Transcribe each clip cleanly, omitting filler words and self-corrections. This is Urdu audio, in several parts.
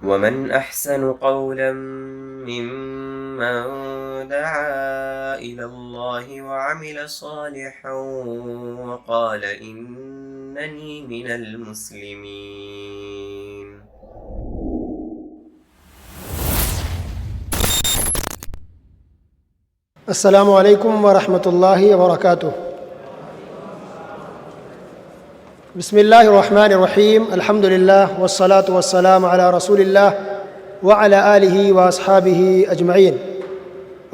ومن أحسن قولا ممن دعا إلى الله وعمل صالحا وقال إنني من المسلمين. السلام علیکم ورحمۃ اللہ وبرکاتہ. بسم اللہ الرحمن الرحیم. الحمد للہ والصلاة والسلام علی رسول اللہ وعلی آلہ واصحابہ اجمعین.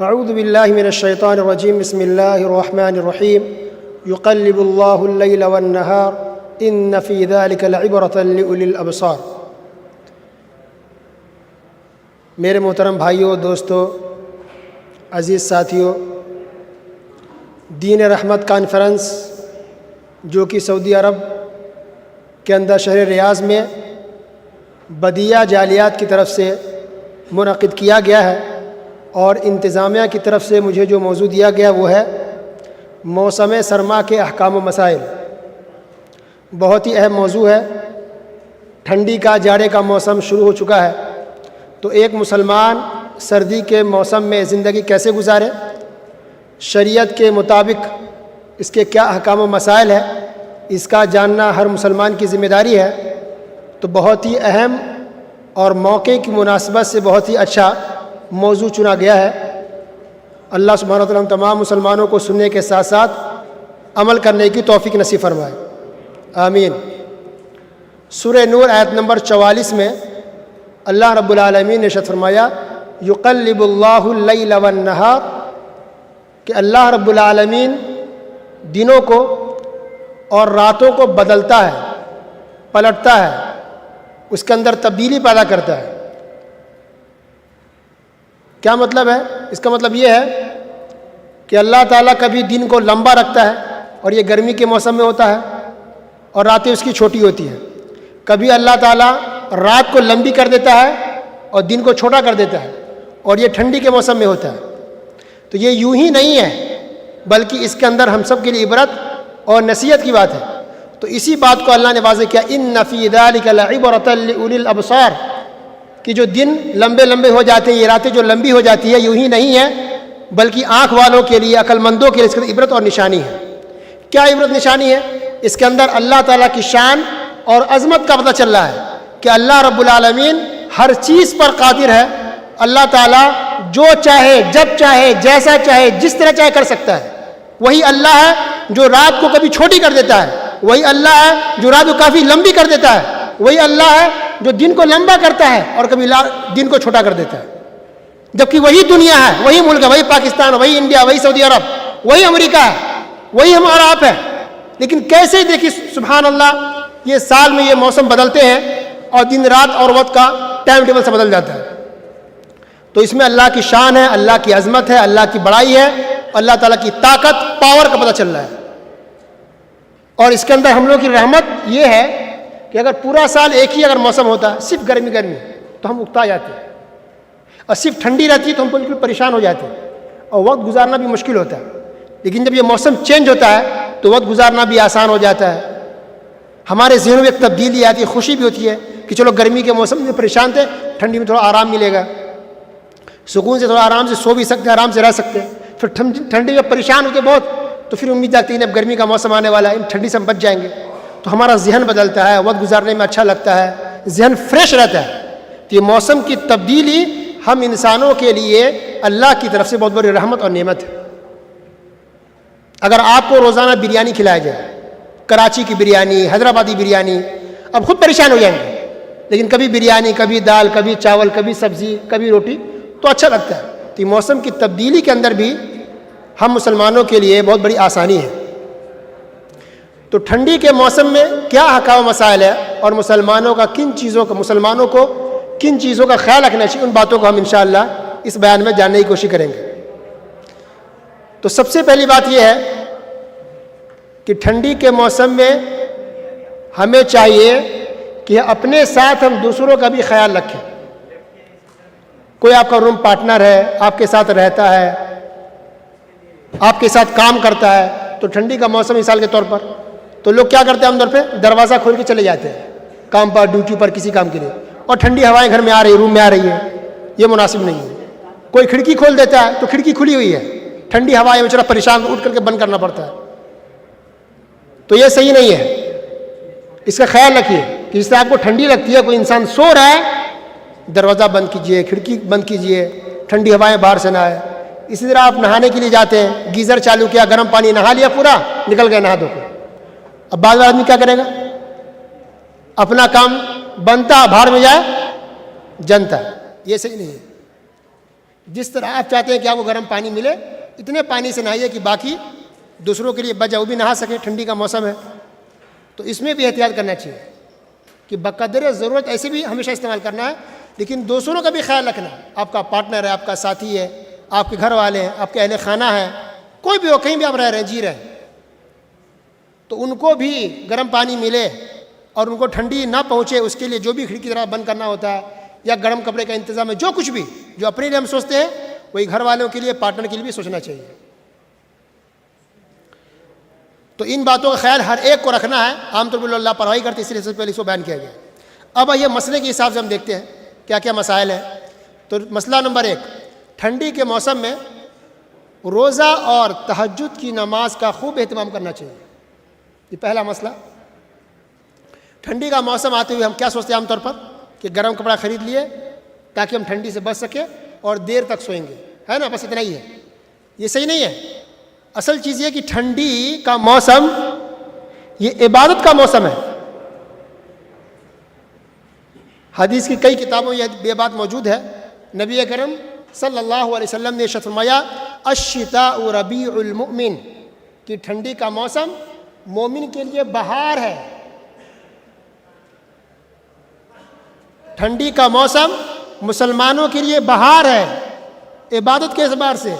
اعوذ باللہ من الشیطان الرجیم. بسم اللہ الرحمن الرحیم. یقلب اللہ اللیل والنہار ان فی ذلک لعبرۃ لأولی الابصار. میرے محترم بھائیوں، دوستوں، عزیز ساتھیوں، دین رحمت کانفرنس جو کہ سعودی عرب کے اندر شہر ریاض میں بدیہ جالیات کی طرف سے منعقد کیا گیا ہے، اور انتظامیہ کی طرف سے مجھے جو موضوع دیا گیا وہ ہے موسم سرما کے احکام و مسائل. بہت ہی اہم موضوع ہے. ٹھنڈی کا جاڑے کا موسم شروع ہو چکا ہے، تو ایک مسلمان سردی کے موسم میں زندگی کیسے گزارے، شریعت کے مطابق اس کے کیا احکام و مسائل ہے، اس کا جاننا ہر مسلمان کی ذمہ داری ہے. تو بہت ہی اہم اور موقع کی مناسبت سے بہت ہی اچھا موضوع چنا گیا ہے. اللہ سبحانہ وتعالیٰ ہم تمام مسلمانوں کو سننے کے ساتھ ساتھ عمل کرنے کی توفیق نصیب فرمائے، آمین. سورہ نور آیت نمبر 44 میں اللہ رب العالمین نے ارشاد فرمایا یقلب اللہ اللیل والنہار، کہ اللہ رب العالمین دنوں کو اور راتوں کو بدلتا ہے، پلٹتا ہے، اس کے اندر تبدیلی پیدا کرتا ہے. کیا مطلب ہے؟ اس کا مطلب یہ ہے کہ اللہ تعالیٰ کبھی دن کو لمبا رکھتا ہے، اور یہ گرمی کے موسم میں ہوتا ہے، اور راتیں اس کی چھوٹی ہوتی ہیں. کبھی اللہ تعالیٰ رات کو لمبی کر دیتا ہے اور دن کو چھوٹا کر دیتا ہے، اور یہ ٹھنڈی کے موسم میں ہوتا ہے. تو یہ یوں ہی نہیں ہے، بلکہ اس کے اندر ہم سب کے لیے عبرت اور نصیحت کی بات ہے. تو اسی بات کو اللہ نے واضح کیا ان فی ذلک لعبرۃ لأولی الابصار، کہ جو دن لمبے لمبے ہو جاتے ہیں، یہ راتیں جو لمبی ہو جاتی ہے، یوں ہی نہیں ہے بلکہ آنکھ والوں کے لیے، عقل مندوں کے لیے اس کے عبرت اور نشانی ہے. کیا عبرت نشانی ہے؟ اس کے اندر اللہ تعالیٰ کی شان اور عظمت کا پتہ چل رہا ہے کہ اللہ رب العالمین ہر چیز پر قادر ہے. اللہ تعالیٰ جو چاہے، جب چاہے، جیسا چاہے، جس طرح چاہے کر سکتا ہے. وہی اللہ ہے جو رات کو کبھی چھوٹی کر دیتا ہے، وہی اللہ ہے جو رات کو کافی لمبی کر دیتا ہے، وہی اللہ ہے جو دن کو لمبا کرتا ہے اور کبھی دن کو چھوٹا کر دیتا ہے. جبکہ وہی دنیا ہے، وہی ملک ہے، وہی پاکستان، وہی انڈیا، وہی سعودی عرب، وہی امریکہ ہے، وہی ہم اور آپ ہے. لیکن کیسے دیکھیے سبحان اللہ، یہ سال میں یہ موسم بدلتے ہیں اور دن رات اور وقت کا ٹائم ٹیبل سے بدل جاتا ہے. تو اس میں اللہ کی شان ہے، اللہ کی عظمت ہے، اللہ کی بڑائی ہے، اللہ تعالیٰ کی طاقت، پاور کا پتہ چل رہا ہے. اور اس کے اندر ہم لوگ کی رحمت یہ ہے کہ اگر پورا سال ایک ہی اگر موسم ہوتا ہے، صرف گرمی تو ہم اکتا جاتے ہیں، اور صرف ٹھنڈی رہتی ہے تو ہم بالکل پریشان ہو جاتے ہیں، اور وقت گزارنا بھی مشکل ہوتا ہے. لیکن جب یہ موسم چینج ہوتا ہے تو وقت گزارنا بھی آسان ہو جاتا ہے. ہمارے ذہنوں میں ایک تبدیلی آتی ہے، خوشی بھی ہوتی ہے کہ چلو گرمی کے موسم میں پریشان تھے، ٹھنڈی میں تھوڑا آرام ملے گا، سکون سے تھوڑا آرام سے سو بھی سکتے ہیں، آرام سے رہ سکتے ہیں. پھر ٹھنڈی میں پریشان ہوتے بہت، تو پھر امید جاتی ہے اب گرمی کا موسم آنے والا ہے، ٹھنڈی سے ہم بچ جائیں گے. تو ہمارا ذہن بدلتا ہے، وقت گزارنے میں اچھا لگتا ہے، ذہن فریش رہتا ہے. تو یہ موسم کی تبدیلی ہم انسانوں کے لیے اللہ کی طرف سے بہت بڑی رحمت اور نعمت ہے. اگر آپ کو روزانہ بریانی کھلایا جائے، کراچی کی بریانی، حیدرآبادی بریانی، اب خود پریشان ہو جائیں گے. لیکن کبھی بریانی، کبھی دال، کبھی چاول، کبھی سبزی، کبھی روٹی، تو اچھا لگتا ہے. تو موسم کی تبدیلی کے اندر بھی ہم مسلمانوں کے لیے بہت بڑی آسانی ہے. تو ٹھنڈی کے موسم میں کیا احکام و مسائل ہے، اور مسلمانوں کو کن چیزوں کا خیال رکھنا چاہیے، ان باتوں کو ہم انشاءاللہ اس بیان میں جاننے کی کوشش کریں گے. تو سب سے پہلی بات یہ ہے کہ ٹھنڈی کے موسم میں ہمیں چاہیے کہ اپنے ساتھ ہم دوسروں کا بھی خیال رکھیں. کوئی آپ کا روم پارٹنر ہے، آپ کے ساتھ رہتا ہے، آپ کے ساتھ کام کرتا ہے، تو ٹھنڈی کا موسم مثال کے طور پر تو لوگ کیا کرتے ہیں عام طور پہ دروازہ کھول کے چلے جاتے ہیں کام پر، ڈیوٹی پر، کسی کام کے لیے. اور ٹھنڈی ہوائیں گھر میں آ رہی روم میں آ رہی ہے, یہ مناسب نہیں ہے. کوئی کھڑکی کھول دیتا ہے تو کھڑکی کھلی ہوئی ہے, ٹھنڈی ہوائیں بیچارہ پریشان اٹھ کر کے بند کرنا پڑتا ہے, تو یہ صحیح نہیں ہے. اس کا خیال رکھیے کہ جس سے آپ کو ٹھنڈی لگتی ہے, کوئی انسان سو رہا ہے, دروازہ بند کیجئے, کھڑکی بند کیجئے, ٹھنڈی ہوائیں باہر سے نہ آئے. اسی طرح آپ نہانے کے لیے جاتے ہیں, گیزر چالو کیا, گرم پانی نہا لیا پورا, نکل گئے نہا دھو کے. اب بعض آدمی کیا کرے گا, اپنا کام بنتا باہر میں جائے جنتا, یہ صحیح نہیں ہے. جس طرح آپ چاہتے ہیں کہ آپ کو گرم پانی ملے, اتنے پانی سے نہائیے کہ باقی دوسروں کے لیے بچ جائے, وہ بھی نہا سکے, ٹھنڈی کا موسم ہے. تو اس میں بھی احتیاط کرنا چاہیے کہ بقدر ضرورت ایسے بھی ہمیشہ استعمال کرنا ہے, لیکن دوسروں کا بھی خیال رکھنا. آپ کا پارٹنر ہے, آپ کا ساتھی ہے, آپ کے گھر والے ہیں, آپ کے اہل خانہ ہیں, کوئی بھی ہو, کہیں بھی آپ رہ رہے ہیں, جی رہے ہیں, تو ان کو بھی گرم پانی ملے اور ان کو ٹھنڈی نہ پہنچے, اس کے لیے جو بھی کھڑکی طرح بند کرنا ہوتا ہے یا گرم کپڑے کا انتظام ہے, جو کچھ بھی جو اپنے لیے ہم سوچتے ہیں وہی گھر والوں کے لیے, پارٹنر کے لیے بھی سوچنا چاہیے. تو ان باتوں کا خیال ہر ایک کو رکھنا ہے. عام طور پر اللہ پرواہی کرتے, اس لیے سب سے پہلے اس کو بیان کیا گیا. اب یہ مسئلے کے حساب سے ہم دیکھتے ہیں کیا کیا مسائل ہیں. تو مسئلہ نمبر 1, ٹھنڈی کے موسم میں روزہ اور تہجد کی نماز کا خوب اہتمام کرنا چاہیے. یہ پہلا مسئلہ. ٹھنڈی کا موسم آتے ہوئے ہم کیا سوچتے ہیں عام طور پر کہ گرم کپڑا خرید لیے تاکہ ہم ٹھنڈی سے بچ سکیں اور دیر تک سوئیں گے, ہے نا, بس اتنا ہی ہے. یہ صحیح نہیں ہے. اصل چیز یہ کہ ٹھنڈی کا موسم یہ عبادت کا موسم ہے. حدیث کی کئی کتابوں یہ بات موجود ہے. نبی اکرم صلی اللہ علیہ وسلم نے ارشاد فرمایا, الشتاء ربیع المؤمن, کہ ٹھنڈی کا موسم مومن کے لیے بہار ہے. ٹھنڈی کا موسم مسلمانوں کے لیے بہار ہے عبادت کے اعتبار سے.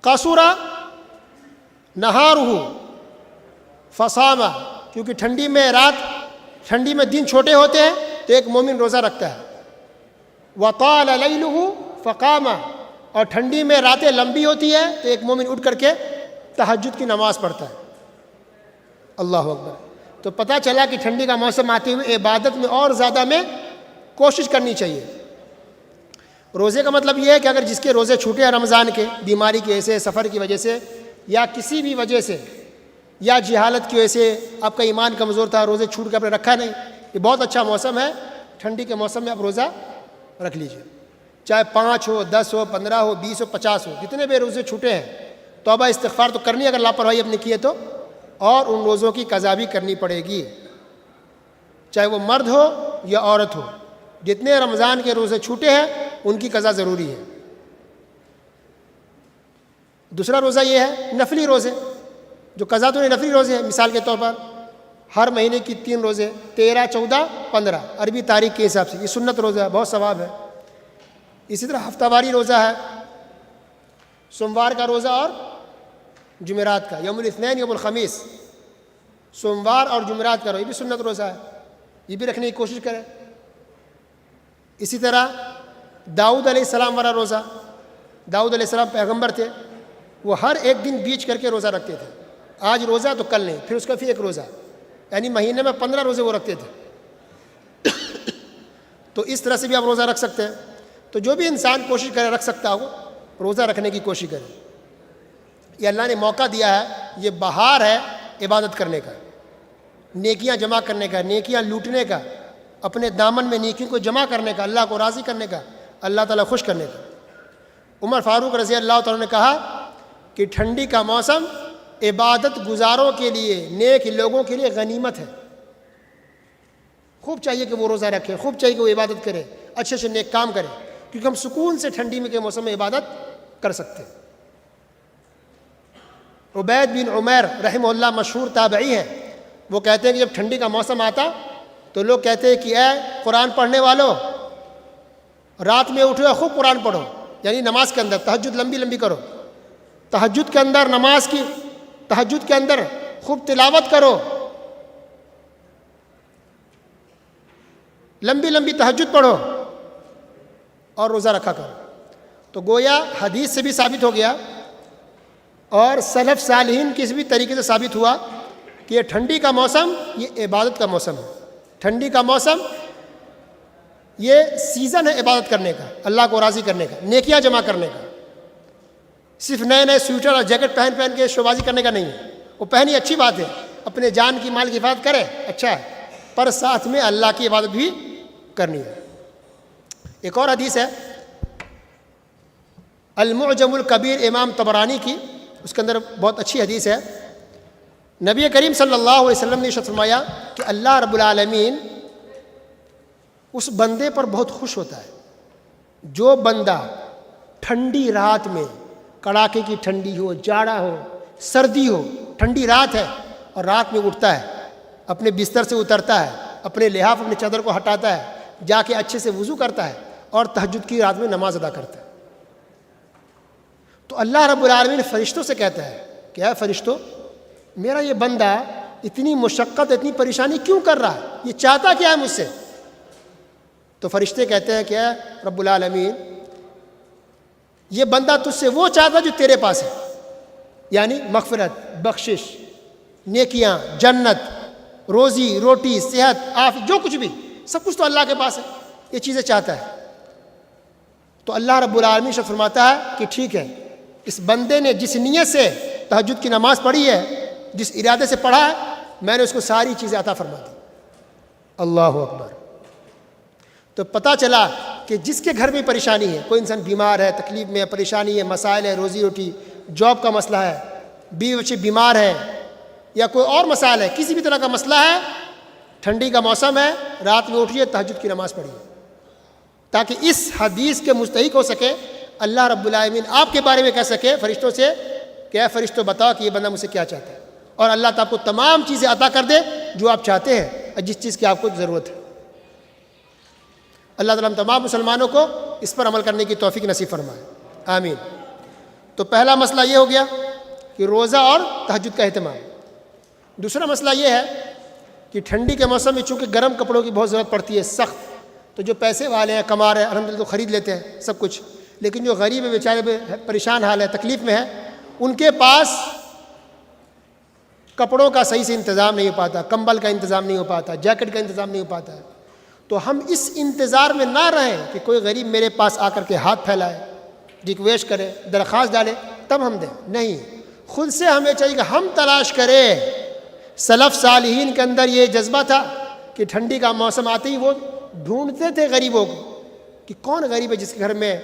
قصر نہارہ فصام, کیونکہ ٹھنڈی میں دن چھوٹے ہوتے ہیں تو ایک مومن روزہ رکھتا ہے. وطال لیلہ فقام, اور ٹھنڈی میں راتیں لمبی ہوتی ہے تو ایک مومن اٹھ کر کے تہجد کی نماز پڑھتا ہے. اللہ اکبر. تو پتہ چلا کہ ٹھنڈی کا موسم آتے ہوئے عبادت میں اور زیادہ میں کوشش کرنی چاہیے. روزے کا مطلب یہ ہے کہ اگر جس کے روزے چھوٹے ہیں رمضان کے, بیماری کی وجہ سے, سفر کی وجہ سے, یا کسی بھی وجہ سے, یا جہالت کی وجہ سے آپ کا ایمان کمزور تھا, روزے چھوٹ کے آپ نے رکھا نہیں, یہ بہت اچھا موسم ہے. ٹھنڈی کے موسم میں آپ روزہ رکھ لیجئے, چاہے 5 ہو, 10 ہو, 15 ہو, 20 ہو, 50 ہو, جتنے بھی روزے چھوٹے ہیں توبہ استغفار تو کرنی ہے اگر لاپرواہی اپنے کیے تو, اور ان روزوں کی قضا بھی کرنی پڑے گی, چاہے وہ مرد ہو یا عورت ہو. جتنے رمضان کے روزے چھوٹے ہیں ان کی قضا ضروری ہے. دوسرا روزہ یہ ہے نفلی روزے, جو قضا تو نہیں, نفلی روزے ہیں. مثال کے طور پر ہر مہینے کی 3 روزے, 13, 14, 15 عربی تاریخ کے حساب سے, یہ سنت روزہ ہے, بہت ثواب ہے. اسی طرح ہفتہ واری روزہ ہے, سوموار کا روزہ اور جمعرات کا, یوم الاثنین یوم الخمیس, سوموار اور جمعرات کا روزہ, یہ بھی سنت روزہ ہے, یہ بھی رکھنے کی کوشش کریں. اسی طرح داؤد علیہ السلام والا روزہ, داؤد علیہ السلام پیغمبر تھے, وہ ہر ایک دن بیچ کر کے روزہ رکھتے تھے. آج روزہ تو کل نہیں, پھر اس کا پھر ایک روزہ, یعنی مہینے میں 15 روزے وہ رکھتے تھے. تو اس طرح سے بھی آپ روزہ رکھ سکتے ہیں. تو جو بھی انسان کوشش کرے رکھ سکتا ہو, روزہ رکھنے کی کوشش کرے. یہ اللہ نے موقع دیا ہے, یہ بہار ہے عبادت کرنے کا, نیکیاں جمع کرنے کا, نیکیاں لوٹنے کا, اپنے دامن میں نیکیوں کو جمع کرنے کا, اللہ کو راضی کرنے کا, اللہ تعالیٰ خوش کرنے کا. عمر فاروق رضی اللہ تعالیٰ نے کہا کہ ٹھنڈی کا موسم عبادت گزاروں کے لیے, نیک لوگوں کے لیے غنیمت ہے. خوب چاہیے کہ وہ روزہ رکھے, خوب چاہیے کہ وہ عبادت کرے, اچھے سے نیک کام کرے, کیونکہ ہم سکون سے ٹھنڈی میں کے موسم میں عبادت کر سکتے ہیں. عبید بن عمیر رحمہ اللہ مشہور تابعی ہیں, وہ کہتے ہیں کہ جب ٹھنڈی کا موسم آتا تو لوگ کہتے ہیں کہ اے قرآن پڑھنے والوں, رات میں اٹھو خوب قرآن پڑھو, یعنی نماز کے اندر تہجد لمبی لمبی کرو, تہجد کے اندر تہجد کے اندر خوب تلاوت کرو, لمبی لمبی تہجد پڑھو اور روزہ رکھا کرو. تو گویا حدیث سے بھی ثابت ہو گیا اور سلف صالحین کس بھی طریقے سے ثابت ہوا کہ یہ ٹھنڈی کا موسم یہ عبادت کا موسم ہے. ٹھنڈی کا موسم یہ سیزن ہے عبادت کرنے کا, اللہ کو راضی کرنے کا, نیکیاں جمع کرنے کا. صرف نئے نئے سویٹر اور جیکٹ پہن کے شوبازی کرنے کا نہیں ہے. وہ پہنی اچھی بات ہے, اپنے جان کی مال کی حفاظت کرے, اچھا ہے, پر ساتھ میں اللہ کی عبادت بھی کرنی ہے. ایک اور حدیث ہے المعجم الکبیر امام طبرانی کی, اس کے اندر بہت اچھی حدیث ہے. نبی کریم صلی اللہ علیہ وسلم نے ارشاد فرمایا کہ اللہ رب العالمین اس بندے پر بہت خوش ہوتا ہے جو بندہ ٹھنڈی رات میں, کڑاکے کی ٹھنڈی ہو, جاڑا ہو, سردی ہو, ٹھنڈی رات ہے اور رات میں اٹھتا ہے, اپنے بستر سے اترتا ہے, اپنے لحاف اپنے چادر کو ہٹاتا ہے, جا کے اچھے سے وضو کرتا ہے اور تہجد کی رات میں نماز ادا کرتا ہے. تو اللہ رب العالمین فرشتوں سے کہتا ہے کہ اے فرشتوں, میرا یہ بندہ اتنی مشقت اتنی پریشانی کیوں کر رہا ہے, یہ چاہتا کیا ہے مجھ سے؟ تو فرشتے کہتے ہیں کہ اے رب العالمین, یہ بندہ تجھ سے وہ چاہتا جو تیرے پاس ہے, یعنی مغفرت, بخشش, نیکیاں, جنت, روزی روٹی, صحت, عافیت, جو کچھ بھی, سب کچھ تو اللہ کے پاس ہے, یہ چیزیں چاہتا ہے. تو اللہ رب العالمین شاہ فرماتا ہے کہ ٹھیک ہے, اس بندے نے جس نیت سے تہجد کی نماز پڑھی ہے, جس ارادے سے پڑھا ہے, میں نے اس کو ساری چیزیں عطا فرما دی. اللہ اکبر. تو پتہ چلا کہ جس کے گھر میں پریشانی ہے, کوئی انسان بیمار ہے, تکلیف میں ہے, پریشانی ہے, مسائل ہے, روزی روٹی, جاب کا مسئلہ ہے, بیوی بچے بیمار ہیں, یا کوئی اور مسائل ہے, کسی بھی طرح کا مسئلہ ہے, ٹھنڈی کا موسم ہے, رات میں اٹھیے, تہجد کی نماز پڑھیے, تاکہ اس حدیث کے مستحق ہو سکے. اللہ رب العالمین آپ کے بارے میں کہہ سکے فرشتوں سے کہ اے فرشتوں بتاؤ کہ یہ بندہ مجھ سے کیا چاہتا ہے, اور اللہ تعالیٰ کو تمام چیزیں عطا کر دے جو آپ چاہتے ہیں اور جس چیز کی آپ کو ضرورت ہے. اللہ تعالیٰ ہم تمام مسلمانوں کو اس پر عمل کرنے کی توفیق نصیب فرمائے, آمین. تو پہلا مسئلہ یہ ہو گیا کہ روزہ اور تہجد کا اہتمام. دوسرا مسئلہ یہ ہے کہ ٹھنڈی کے موسم میں چونکہ گرم کپڑوں کی بہت ضرورت پڑتی ہے, سخت, تو جو پیسے والے ہیں, کما رہے ہیں, الحمدللہ تو خرید لیتے ہیں سب کچھ, لیکن جو غریب ہے, بیچارے پریشان حال ہے, تکلیف میں ہے, ان کے پاس کپڑوں کا صحیح سے انتظام نہیں ہو پاتا, کمبل کا انتظام نہیں ہو پاتا, جیکٹ کا انتظام نہیں ہو پاتا ہے. تو ہم اس انتظار میں نہ رہیں کہ کوئی غریب میرے پاس آ کر کے ہاتھ پھیلائے, ریکویسٹ کرے, درخواست ڈالے تب ہم دیں. نہیں, خود سے ہمیں چاہیے کہ ہم تلاش کریں. سلف صالحین کے اندر یہ جذبہ تھا کہ ٹھنڈی کا موسم آتے ہی وہ ڈھونڈتے تھے غریبوں کو کہ کون غریب ہے جس کے گھر میں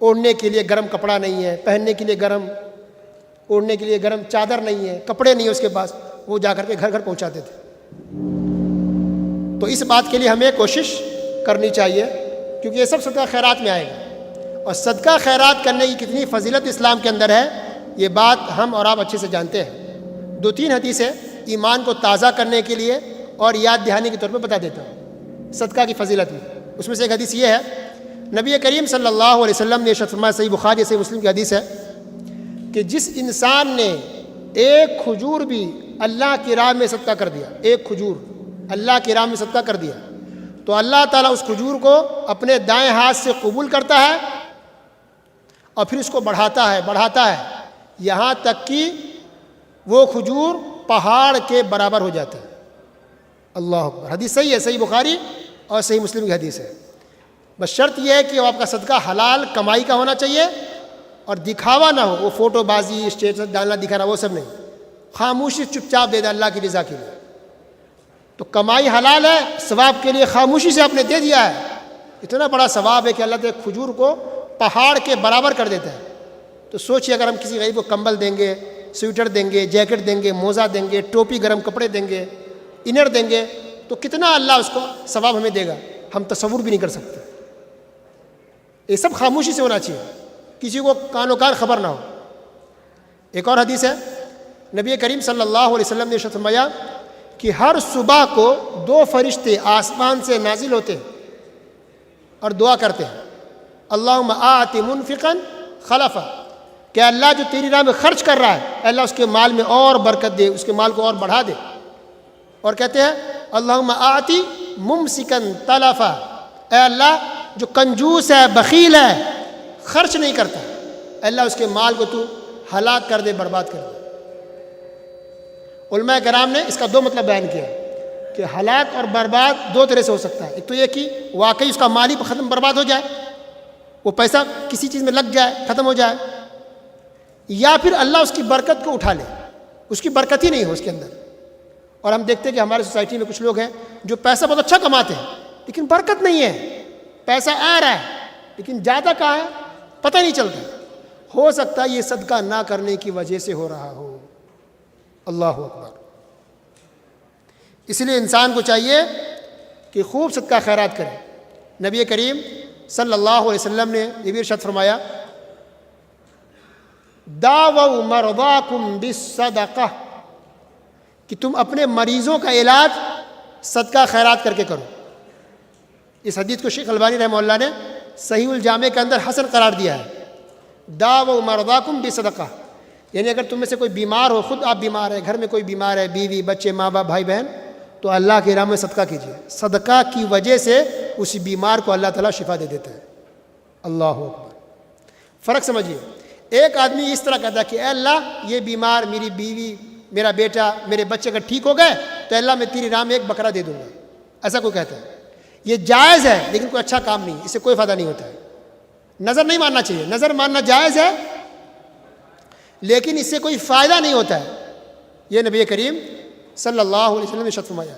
اوڑھنے کے لیے گرم کپڑا نہیں ہے, پہننے کے لیے گرم, اوڑھنے کے لیے گرم چادر نہیں ہے, کپڑے نہیں ہیں اس کے پاس, وہ جا کر کے گھر گھر پہنچاتے تھے. تو اس بات کے لیے ہمیں کوشش کرنی چاہیے کیونکہ یہ سب صدقہ خیرات میں آئے گا, اور صدقہ خیرات کرنے کی کتنی فضیلت اسلام کے اندر ہے یہ بات ہم اور آپ اچھے سے جانتے ہیں. 2-3 حدیثیں ایمان کو تازہ کرنے کے لیے اور یاد دہانی کے طور پہ بتا دیتا ہوں صدقہ کی فضیلت میں. اس میں سے ایک حدیث یہ ہے, نبی کریم صلی اللہ علیہ وسلم نے ارشاد فرمایا, صحیح بخاری صحیح مسلم کی حدیث ہے, کہ جس انسان نے ایک کھجور بھی اللہ کی راہ میں صدقہ کر دیا, ایک کھجور اللہ کی راہ میں صدقہ کر دیا, تو اللہ تعالیٰ اس کھجور کو اپنے دائیں ہاتھ سے قبول کرتا ہے اور پھر اس کو بڑھاتا ہے یہاں تک کہ وہ کھجور پہاڑ کے برابر ہو جاتا ہے. اللہ اکبر. حدیث صحیح ہے, صحیح بخاری اور صحیح مسلم کی حدیث ہے. بس شرط یہ ہے کہ وہ آپ کا صدقہ حلال کمائی کا ہونا چاہیے اور دکھاوا نہ ہو, وہ فوٹو بازی, اسٹیٹس ڈالنا, دکھانا, وہ سب نہیں. خاموشی چپ چاپ دے دے اللہ کی رضا کے لیے. تو کمائی حلال ہے, ثواب کے لیے خاموشی سے آپ نے دے دیا ہے, اتنا بڑا ثواب ہے کہ اللہ تعالیٰ کھجور کو پہاڑ کے برابر کر دیتا ہے. تو سوچیے اگر ہم کسی غریب کو کمبل دیں گے, سویٹر دیں گے, جیکٹ دیں گے, موزہ دیں گے, ٹوپی گرم کپڑے دیں گے, انر دیں گے, تو کتنا اللہ اس کو ثواب ہمیں دے گا, ہم تصور بھی نہیں کر سکتے. یہ سب خاموشی سے ہونا چاہیے, کسی کو کانو کان خبر نہ ہو. ایک اور حدیث ہے, نبی کریم صلی اللہ علیہ وسلم نے ارشاد فرمایا کہ ہر صبح کو 2 فرشتے آسمان سے نازل ہوتے ہیں اور دعا کرتے ہیں, اللہم آت منفقا خلفا, کہ اللہ جو تیری راہ میں خرچ کر رہا ہے, اللہ اس کے مال میں اور برکت دے, اس کے مال کو اور بڑھا دے. اور کہتے ہیں اللہم آتی ممسکا تلفا, اے اللہ جو کنجوس ہے, بخیل ہے, خرچ نہیں کرتا, اللہ اس کے مال کو تو ہلاک کر دے, برباد کر دے. علماء کرام نے اس کا دو مطلب بیان کیا کہ ہلاک اور برباد دو طرح سے ہو سکتا ہے. ایک تو یہ کہ واقعی اس کا مالی ختم برباد ہو جائے, وہ پیسہ کسی چیز میں لگ جائے, ختم ہو جائے, یا پھر اللہ اس کی برکت کو اٹھا لے, اس کی برکت ہی نہیں ہو اس کے اندر. اور ہم دیکھتے ہیں کہ ہمارے سوسائٹی میں کچھ لوگ ہیں جو پیسہ بہت اچھا کماتے ہیں لیکن برکت نہیں ہے, پیسہ آ رہا ہے لیکن جاتا کہاں ہے پتہ نہیں چلتا. ہو سکتا ہے یہ صدقہ نہ کرنے کی وجہ سے ہو رہا ہو. اللہ اکبر. اس لیے انسان کو چاہیے کہ خوب صدقہ خیرات کرے. نبی کریم صلی اللہ علیہ وسلم نے یہ بھی ارشاد فرمایا, داووا مرضاکم بالصدقہ, کہ تم اپنے مریضوں کا علاج صدقہ خیرات کر کے کرو. اس حدیث کو شیخ البانی رحمہ اللہ نے صحیح الجامع کے اندر حسن قرار دیا ہے. داووا مرضاکم بالصدقہ, یعنی اگر تم میں سے کوئی بیمار ہو, خود آپ بیمار ہیں, گھر میں کوئی بیمار ہے, بیوی بچے ماں باپ بھائی بہن, تو اللہ کی راہ میں صدقہ کیجیے. صدقہ کی وجہ سے اسی بیمار کو اللہ تعالیٰ شفا دے دیتا ہے. اللہ اکبر. فرق سمجھیے, ایک آدمی اس طرح کہتا ہے کہ اے اللہ یہ بیمار, میری بیوی, میرا بیٹا, میرے بچے اگر ٹھیک ہو گئے تو اللہ میں تیری راہ میں ایک بکرا دے دوں گا. ایسا کوئی کہتا ہے. یہ جائز ہے لیکن کوئی اچھا کام نہیں, اس سے کوئی فائدہ نہیں ہوتا ہے. نظر نہیں ماننا چاہیے, نظر ماننا جائز ہے لیکن اس سے کوئی فائدہ نہیں ہوتا ہے. یہ نبی کریم صلی اللہ علیہ وسلم نے ارشاد فرمایا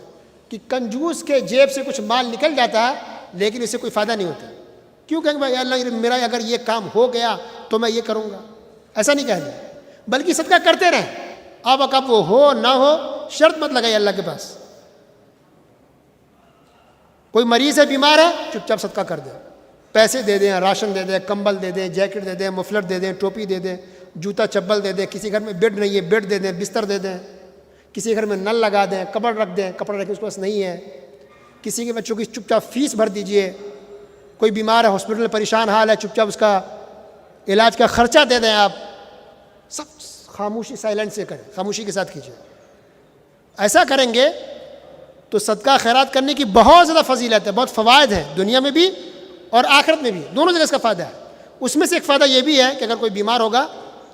کہ کنجوس کے جیب سے کچھ مال نکل جاتا ہے لیکن اس سے کوئی فائدہ نہیں ہوتا. کیوں کہیں بھائی اللہ میرا اگر یہ کام ہو گیا تو میں یہ کروں گا, ایسا نہیں کہنا, بلکہ صدقہ کرتے رہیں. اب کب وہ ہو نہ ہو شرط مت لگائیے اللہ کے پاس. کوئی مریض ہے, بیمار ہے, چپ چاپ صدقہ کر دیں, پیسے دے دیں, راشن دے دیں, کمبل دے دیں, جیکٹ دے دیں, مفلر دے دیں, ٹوپی دے دیں, جوتا چپل دے دیں. کسی گھر میں بیڈ نہیں ہے بیڈ دے دیں, بستر دے دیں. کسی گھر میں نل لگا دیں, کپڑ رکھ دیں, کپڑا رکھ کے اس کے پاس نہیں ہے. کسی کے بچوں کی چپ چاپ فیس بھر دیجئے. کوئی بیمار ہے, ہاسپٹل میں پریشان حال ہے, چپ چاپ اس کا علاج کا خرچہ دے دیں. آپ سب خاموشی سائلنٹ سے کریں, خاموشی کے ساتھ کیجیے. ایسا کریں گے تو صدقہ خیرات کرنے کی بہت زیادہ فضیلت ہے, بہت فوائد ہیں, دنیا میں بھی اور آخرت میں بھی, دونوں جگہ اس کا فائدہ ہے. اس میں سے ایک فائدہ یہ بھی ہے کہ اگر کوئی بیمار ہوگا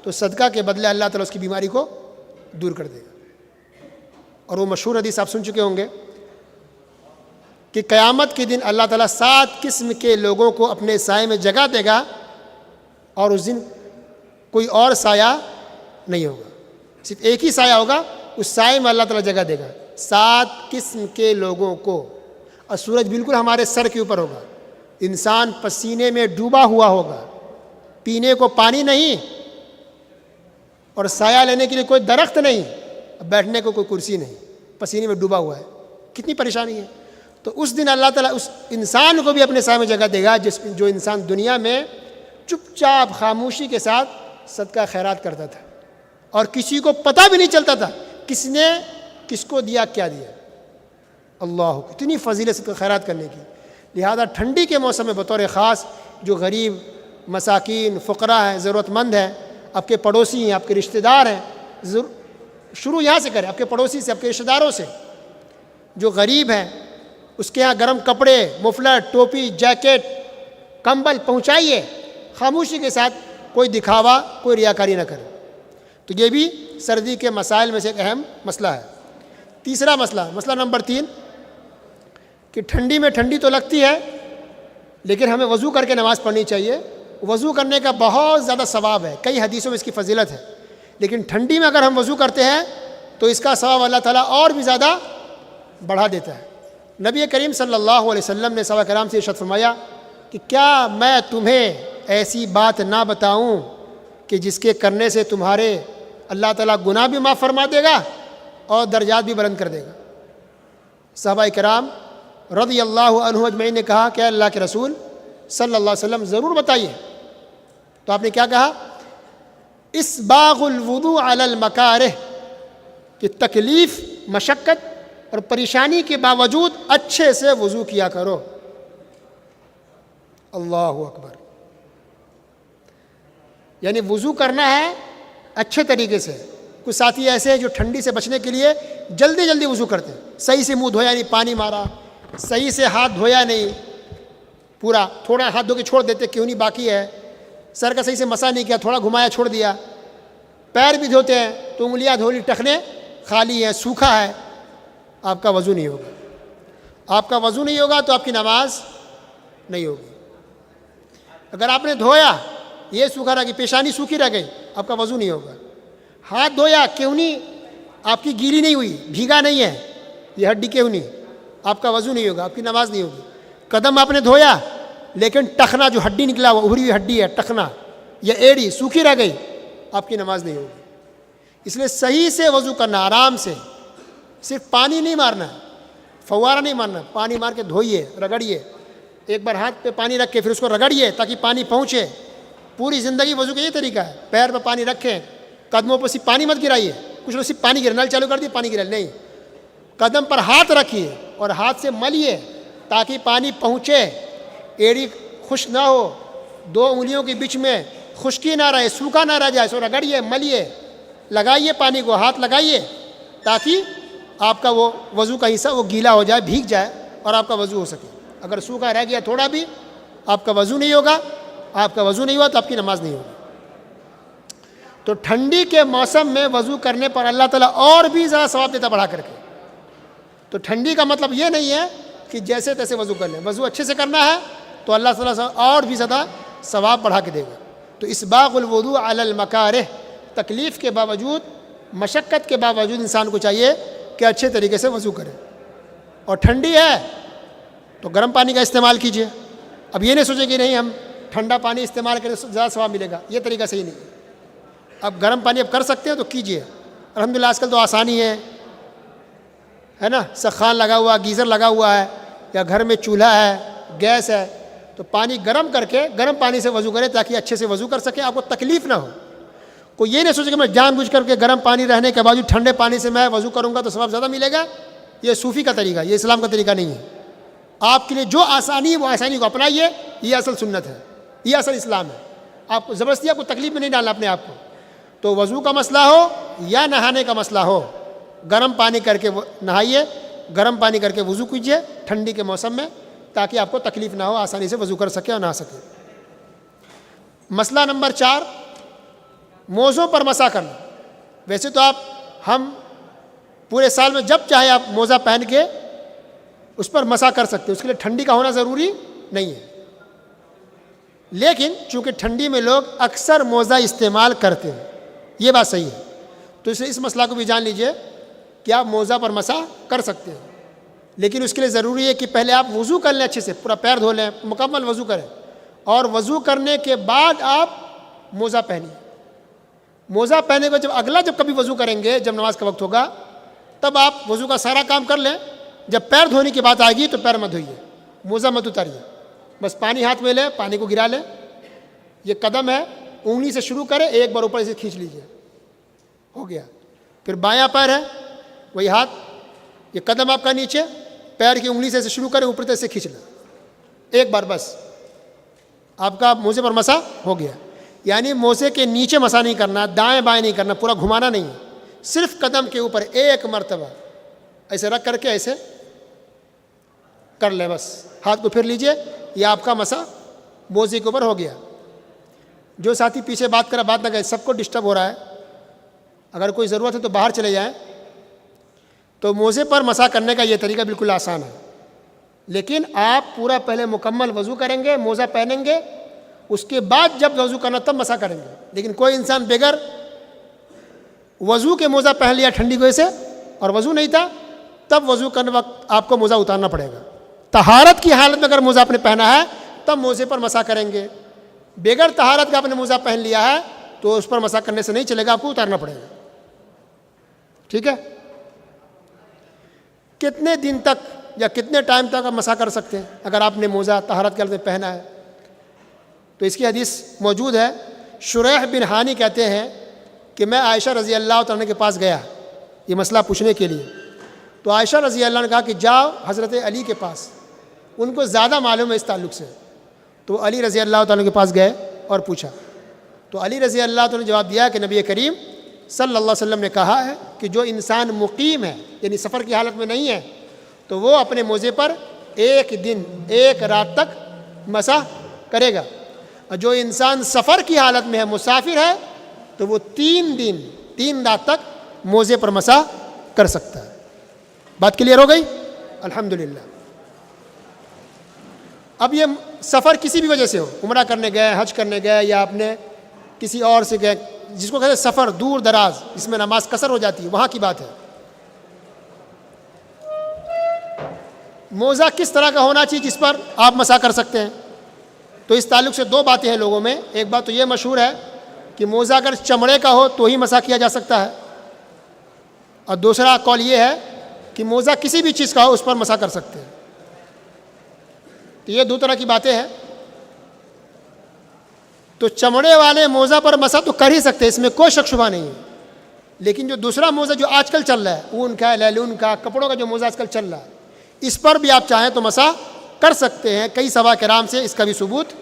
تو صدقہ کے بدلے اللہ تعالیٰ اس کی بیماری کو دور کر دے گا. اور وہ مشہور حدیث آپ سن چکے ہوں گے کہ قیامت کے دن اللہ تعالیٰ 7 قسم کے لوگوں کو اپنے سائے میں جگہ دے گا اور اس دن کوئی اور سایہ نہیں ہوگا, صرف ایک ہی سایہ ہوگا, اس سائے میں اللہ تعالیٰ جگہ دے گا 7 قسم کے لوگوں کو. اور سورج بالکل ہمارے سر کے اوپر ہوگا, انسان پسینے میں ڈوبا ہوا ہوگا, پینے کو پانی نہیں, اور سایہ لینے کے لیے کوئی درخت نہیں, بیٹھنے کو کوئی کرسی نہیں, پسینے میں ڈوبا ہوا ہے. کتنی پریشانی ہے. تو اس دن اللہ تعالیٰ اس انسان کو بھی اپنے سائے میں جگہ دے گا جو انسان دنیا میں چپ چاپ خاموشی کے ساتھ صدقہ خیرات کرتا تھا اور کسی کو پتہ بھی نہیں چلتا تھا کس نے کس کو دیا, کیا دیا. اللہ, اتنی فضیلت صدقہ خیرات کرنے کی. لہذا ٹھنڈی کے موسم میں بطور خاص جو غریب مساکین فقراء ہیں, ضرورت مند ہیں, آپ کے پڑوسی ہیں, آپ کے رشتہ دار ہیں, شروع یہاں سے کریں, آپ کے پڑوسی سے, آپ کے رشتہ داروں سے. جو غریب ہیں اس کے ہاں گرم کپڑے, مفلر, ٹوپی, جیکٹ, کمبل پہنچائیے خاموشی کے ساتھ, کوئی دکھاوا, کوئی ریاکاری نہ کرے. تو یہ بھی سردی کے مسائل میں سے ایک اہم مسئلہ ہے. تیسرا مسئلہ نمبر 3 کہ ٹھنڈی میں ٹھنڈی تو لگتی ہے لیکن ہمیں وضو کر کے نماز پڑھنی چاہیے. وضو کرنے کا بہت زیادہ ثواب ہے, کئی حدیثوں میں اس کی فضیلت ہے, لیکن ٹھنڈی میں اگر ہم وضو کرتے ہیں تو اس کا ثواب اللہ تعالیٰ اور بھی زیادہ بڑھا دیتا ہے. نبی کریم صلی اللہ علیہ وسلم نے صحابہ کرام سے ارشاد فرمایا کہ کیا میں تمہیں ایسی بات نہ بتاؤں کہ جس کے کرنے سے تمہارے اللہ تعالیٰ گناہ بھی معاف فرما دے گا اور درجات بھی بلند کر دے گا. صحابہ کرام رضی اللہ عنہ اجمعین نے کہا کہ اللہ کے رسول صلی اللہ علیہ وسلم ضرور بتائیے. تو آپ نے کیا کہا؟ اسباغ الوضوء علی المکارہ, کہ تکلیف, مشقت اور پریشانی کے باوجود اچھے سے وضو کیا کرو. اللہ اکبر. یعنی وضو کرنا ہے اچھے طریقے سے. کچھ ساتھی ایسے ہیں جو ٹھنڈی سے بچنے کے لیے جلدی جلدی وضو کرتے ہیں, صحیح سے منہ دھویا نہیں, پانی مارا, صحیح سے ہاتھ دھویا نہیں, پورا تھوڑا ہاتھ دھو کے چھوڑ دیتے, کیوں نہیں باقی ہے, سر کا صحیح سے مسا نہیں کیا, تھوڑا گھمایا چھوڑ دیا. پیر بھی دھوتے ہیں تو انگلیاں دھو لی, ٹخنے خالی ہے, سوکھا ہے, آپ کا وضو نہیں ہوگا. آپ کا وضو نہیں ہوگا تو آپ کی نماز نہیں ہوگی. اگر آپ نے دھویا, یہ سوکھا رہ گئی, پیشانی سوکھی رہ گئی, آپ کا وضو نہیں ہوگا. ہاتھ دھویا, کیونی آپ کی گیلی نہیں ہوئی, بھیگا نہیں ہے, یہ ہڈی کیونی, آپ کا وضو نہیں ہوگا, آپ کی نماز نہیں ہوگی. قدم آپ نے دھویا لیکن ٹخنا جو ہڈی نکلا وہ ابھری ہوئی ہڈی ہے, ٹخنا یا ایڑی سوکھی رہ گئی, آپ کی نماز نہیں ہوگی. اس لیے صحیح سے وضو کرنا, آرام سے, صرف پانی نہیں مارنا ہے, فوارہ نہیں مارنا, پانی مار کے دھوئیے, رگڑیے, ایک بار ہاتھ پہ پانی رکھ کے پھر اس کو رگڑیے تاکہ پانی پہنچے. پوری زندگی وضو کا یہ طریقہ ہے, پیر پہ پانی رکھیں, قدموں پہ صرف پانی مت گرائیے. کچھ لوگ صرف پانی گرا, نل چالو کر دیے پانی گرا, نہیں, قدم پر ہاتھ رکھیے اور ہاتھ سے ملیے تاکہ پانی پہنچے, ایڑی خشک نہ ہو, 2 انگلیوں کے بیچ میں خشکی نہ رہے, سوکھا نہ رہ جائے, سو رگڑیے, ملیے, لگائیے پانی کو, ہاتھ لگائیے تاکہ آپ کا وہ وضو کا حصہ وہ گیلا ہو جائے, بھیگ جائے اور آپ کا وضو ہو سکے. اگر سوکھا رہ گیا تھوڑا بھی, آپ کا وضو نہیں ہوگا. آپ کا وضو نہیں ہوا تو آپ کی نماز نہیں ہوگی. تو ٹھنڈی کے موسم میں وضو کرنے پر اللہ تعالیٰ اور بھی زیادہ ثواب دیتا بڑھا کر کے. تو ٹھنڈی کا مطلب یہ نہیں ہے کہ جیسے تیسے وضو کر لیں, وضو اچھے سے کرنا ہے تو اللہ تعالیٰ اور بھی زیادہ ثواب بڑھا کے دے گا. تو اسباغ الوضوء علی المکارہ, تکلیف کے باوجود, مشقت کے باوجود انسان کو چاہیے کہ اچھے طریقے سے وضو کرے. اور ٹھنڈی ہے تو گرم پانی کا استعمال کیجیے. اب یہ نہیں سوچیں کہ نہیں ہم ٹھنڈا پانی استعمال کریں تو زیادہ ثواب ملے گا, یہ طریقہ صحیح نہیں ہے. اب گرم پانی اب کر سکتے ہیں تو کیجیے. الحمدللہ آج کل تو آسانی ہے نا, سخان لگا ہوا, گیزر لگا ہوا ہے, یا گھر میں چولہا ہے, گیس ہے, تو پانی گرم کر کے گرم پانی سے وضو کریں تاکہ اچھے سے وضو کر سکیں, آپ کو تکلیف نہ ہو. کوئی یہ نہیں سوچے کہ میں جان بوجھ کر کے گرم پانی رہنے کے باوجود ٹھنڈے پانی سے میں وضو کروں گا تو ثواب زیادہ ملے گا. یہ صوفی کا طریقہ, یہ اسلام کا طریقہ نہیں ہے. آپ کے لیے جو آسانی ہے وہ آسانی کو اپنائیے, یہ اصل سنت ہے, یہ اصل اسلام ہے. آپ کو زبردستی آپ کو تکلیف میں نہیں ڈالنا اپنے آپ کو. تو وضو کا مسئلہ ہو یا نہانے کا مسئلہ ہو, گرم پانی کر کے نہائیے, گرم پانی کر کے وضو کیجیے ٹھنڈی کے موسم میں تاکہ آپ کو تکلیف نہ ہو, آسانی سے وضو کر سکے اور نہا سکے. مسئلہ نمبر 4, موزوں پر مسح کرنا. ویسے تو ہم پورے سال میں جب چاہے آپ موزہ پہن کے اس پر مسح کر سکتے ہیں, اس کے لیے ٹھنڈی کا ہونا ضروری نہیں ہے. لیکن چونکہ ٹھنڈی میں لوگ اکثر موزہ استعمال کرتے ہیں, یہ بات صحیح ہے, تو اس مسئلہ کو بھی جان لیجئے کہ آپ موزہ پر مسح کر سکتے ہیں. لیکن اس کے لیے ضروری ہے کہ پہلے آپ وضو کر لیں, اچھے سے پورا پیر دھو لیں, مکمل وضو کریں, اور وضو کرنے کے بعد آپ موزہ پہنیں. موزہ پہنے کو جب کبھی وضو کریں گے, جب نماز کا وقت ہوگا تب آپ وضو کا سارا کام کر لیں. جب پیر دھونے کی بات آئے گی تو پیر مت دھوئیے, موزہ مت اتاریے, بس پانی ہاتھ میں لیں, پانی کو گرا لیں. یہ قدم ہے, انگلی سے شروع کریں, ایک بار اوپر سے کھینچ لیجیے, ہو گیا. پھر بایاں پیر ہے, وہی ہاتھ, یہ قدم آپ کا نیچے, پیر کی انگلی سے شروع کریں, اوپر سے کھینچ لیں, ایک بار بس, آپ کا موزے پر مسح ہو گیا. یعنی موزے کے نیچے مسح نہیں کرنا, دائیں بائیں نہیں کرنا, پورا گھمانا نہیں ہے, صرف قدم کے اوپر ایک مرتبہ ایسے رکھ کر کے ایسے کر لیں, بس ہاتھ کو پھر لیجئے, یہ آپ کا مسح موزے کے اوپر ہو گیا. جو ساتھی پیچھے بات نہ کرے, سب کو ڈسٹرب ہو رہا ہے, اگر کوئی ضرورت ہے تو باہر چلے جائیں. تو موزے پر مسح کرنے کا یہ طریقہ بالکل آسان ہے, لیکن آپ پورا پہلے مکمل وضو کریں گے, موزہ پہنیں گے, اس کے بعد جب وضو کرنا تب مسح کریں گے. لیکن کوئی انسان بغیر وضو کے موزہ پہن لیا ٹھنڈی کی وجہ سے اور وضو نہیں تھا, تب وضو کرنے وقت آپ کو موزہ اتارنا پڑے گا. طہارت کی حالت میں اگر موزہ آپ نے پہنا ہے تب موزے پر مسح کریں گے. بغیر طہارت کا آپ نے موزہ پہن لیا ہے تو اس پر مسح کرنے سے نہیں چلے گا, آپ کو اتارنا پڑے گا. ٹھیک ہے. کتنے دن تک یا کتنے ٹائم تک آپ مسح کر سکتے ہیں اگر آپ نے موزہ طہارت کے حالت میں پہنا ہے؟ تو اس کی حدیث موجود ہے. شریح بن ہانی کہتے ہیں کہ میں عائشہ رضی اللہ عنہ کے پاس گیا یہ مسئلہ پوچھنے کے لیے. تو عائشہ رضی اللہ عنہ نے کہا کہ جاؤ حضرت علی کے پاس, ان کو زیادہ معلوم ہے اس تعلق سے. تو علی رضی اللہ عنہ کے پاس گئے اور پوچھا. تو علی رضی اللہ عنہ نے جواب دیا کہ نبی کریم صلی اللہ علیہ وسلم نے کہا ہے کہ جو انسان مقیم ہے, یعنی سفر کی حالت میں نہیں ہے, تو وہ اپنے موزے پر 1 دن 1 رات تک مسح کرے گا. اور جو انسان سفر کی حالت میں ہے, مسافر ہے, تو وہ 3 دن 3 رات تک موزے پر مسح کر سکتا ہے۔ بات کلیئر ہو گئی؟ الحمدللہ۔ اب یہ سفر کسی بھی وجہ سے ہو، عمرہ کرنے گئے، حج کرنے گئے، یا اپنے کسی اور سے گئے، جس کو کہتے ہیں سفر دور دراز، جس میں نماز قصر ہو جاتی ہے، وہاں کی بات ہے۔ موزہ کس طرح کا ہونا چاہیے جس پر آپ مسح کر سکتے ہیں؟ تو اس تعلق سے دو باتیں ہیں لوگوں میں۔ ایک بات تو یہ مشہور ہے کہ موزہ اگر چمڑے کا ہو تو ہی مسح کیا جا سکتا ہے، اور دوسرا قول یہ ہے کہ موزہ کسی بھی چیز کا ہو اس پر مسح کر سکتے ہیں۔ تو یہ دو طرح کی باتیں ہیں۔ تو چمڑے والے موزہ پر مسح تو کر ہی سکتے ہیں، اس میں کوئی شک شبہ نہیں ہے، لیکن جو دوسرا موزہ جو آج کل چل رہا ہے، اون کا، لیلون کا، کپڑوں کا جو موزہ آج کل چل رہا ہے، اس پر بھی آپ چاہیں تو مسح کر سکتے ہیں۔ کئی صحابہ کرام سے اس کا بھی ثبوت